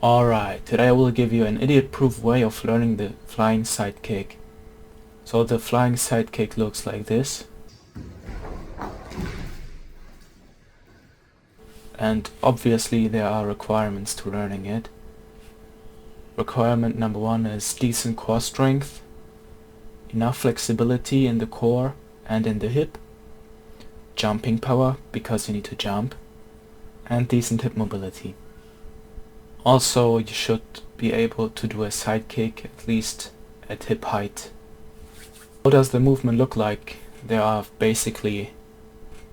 Alright, today I will give you an idiot-proof way of learning the flying sidekick. So the flying sidekick looks like this. And obviously there are requirements to learning it. Requirement number 1 is decent core strength, enough flexibility in the core and in the hip, jumping power because you need to jump, and decent hip mobility. Also, you should be able to do a sidekick at least at hip height. How does the movement look like? There are basically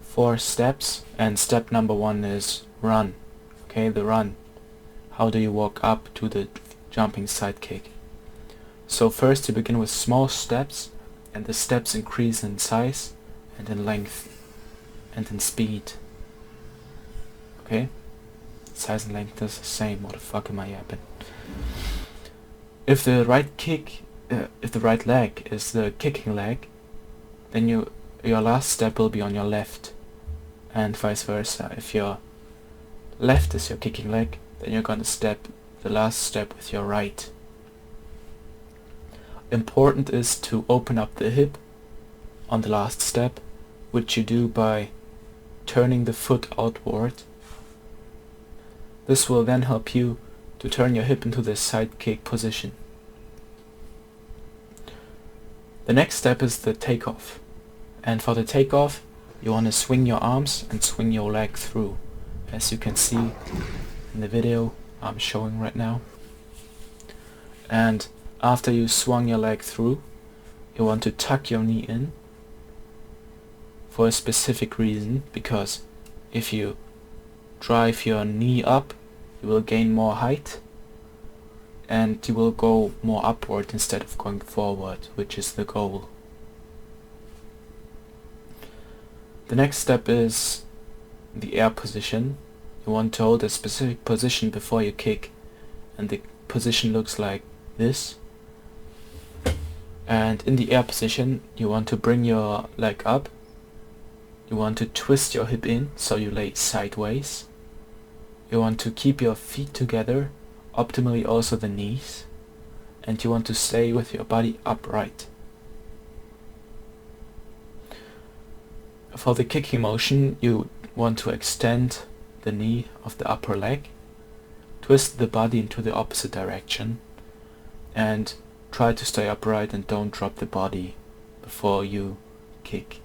4 steps, and step number 1 is run. Okay, the run. How do you walk up to the jumping sidekick? So first you begin with small steps, and the steps increase in size and in length and in speed. Okay? Size and length is the same. What the fuck am I yapping? If the right leg is the kicking leg, then your last step will be on your left, and vice versa. If your left is your kicking leg, then you're gonna step the last step with your right. Important is to open up the hip on the last step, which you do by turning the foot outward. This will then help you to turn your hip into the sidekick position. The next step is the takeoff. And for the takeoff, you want to swing your arms and swing your leg through, as you can see in the video I'm showing right now. And after you swung your leg through, you want to tuck your knee in for a specific reason, because if you drive your knee up, you will gain more height and you will go more upward instead of going forward, which is the goal. The next step is the air position. You want to hold a specific position before you kick, and the position looks like this. And in the air position, you want to bring your leg up. You want to twist your hip in so you lay sideways. You want to keep your feet together, optimally also the knees, and you want to stay with your body upright. For the kicking motion, you want to extend the knee of the upper leg, twist the body into the opposite direction, and try to stay upright and don't drop the body before you kick.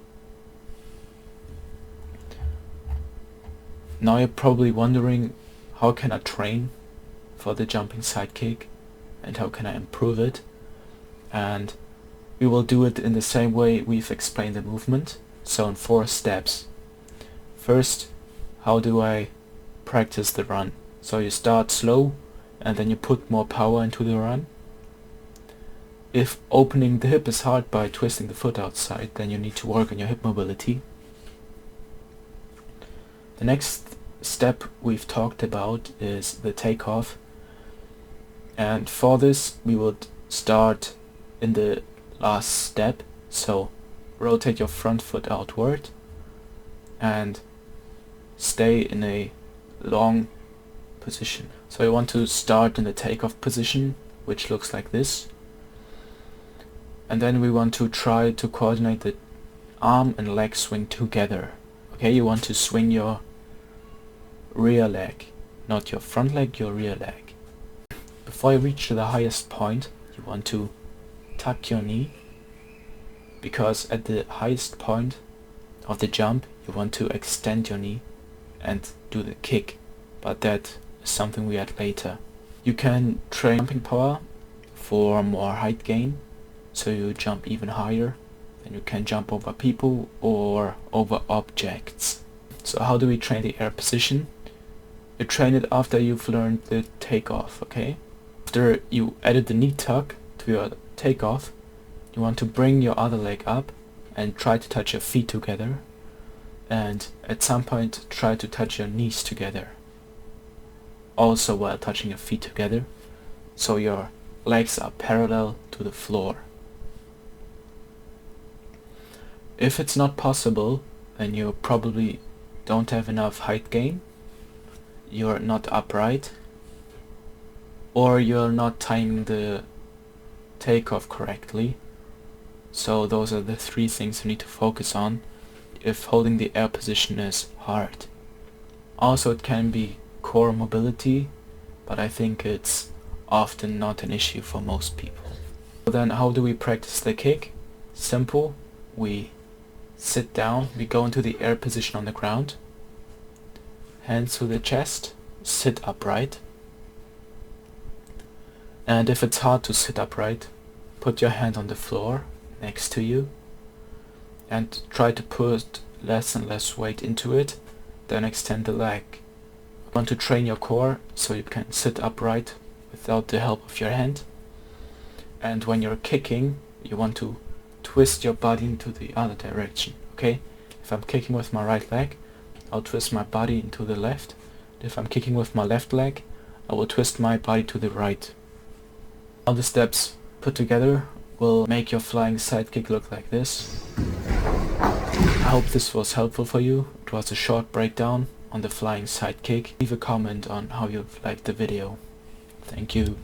Now you're probably wondering, how can I train for the jumping sidekick and how can I improve it? And we will do it in the same way we've explained the movement, so in 4 steps. First, how do I practice the run? So you start slow and then you put more power into the run. If opening the hip is hard by twisting the foot outside, then you need to work on your hip mobility. The next step we've talked about is the takeoff, and for this we would start in the last step. So rotate your front foot outward and stay in a long position. So you want to start in the takeoff position, which looks like this, and then we want to try to coordinate the arm and leg swing together. Okay, you want to swing your rear leg, not your front leg, your rear leg. Before you reach to the highest point, you want to tuck your knee, because at the highest point of the jump you want to extend your knee and do the kick, but that is something we add later. You can train jumping power for more height gain, so you jump even higher, and you can jump over people or over objects. So how do we train the air position? You train it after you've learned the takeoff, okay? After you added the knee tuck to your takeoff, you want to bring your other leg up and try to touch your feet together, and at some point try to touch your knees together, also while touching your feet together, so your legs are parallel to the floor. If it's not possible, then you probably don't have enough height gain, you're not upright, or you're not timing the takeoff correctly. So those are the three things you need to focus on if holding the air position is hard. Also, it can be core mobility, but I think it's often not an issue for most people. So then how do we practice the kick? Simple. We sit down, we go into the air position on the ground, hands to the chest, sit upright. And if it's hard to sit upright, put your hand on the floor next to you and try to put less and less weight into it, then extend the leg. You want to train your core so you can sit upright without the help of your hand. And when you're kicking, you want to twist your body into the other direction, okay? If I'm kicking with my right leg, I'll twist my body into the left. If I'm kicking with my left leg, I will twist my body to the right. All the steps put together will make your flying sidekick look like this. I hope this was helpful for you. It was a short breakdown on the flying sidekick. Leave a comment on how you liked the video. Thank you.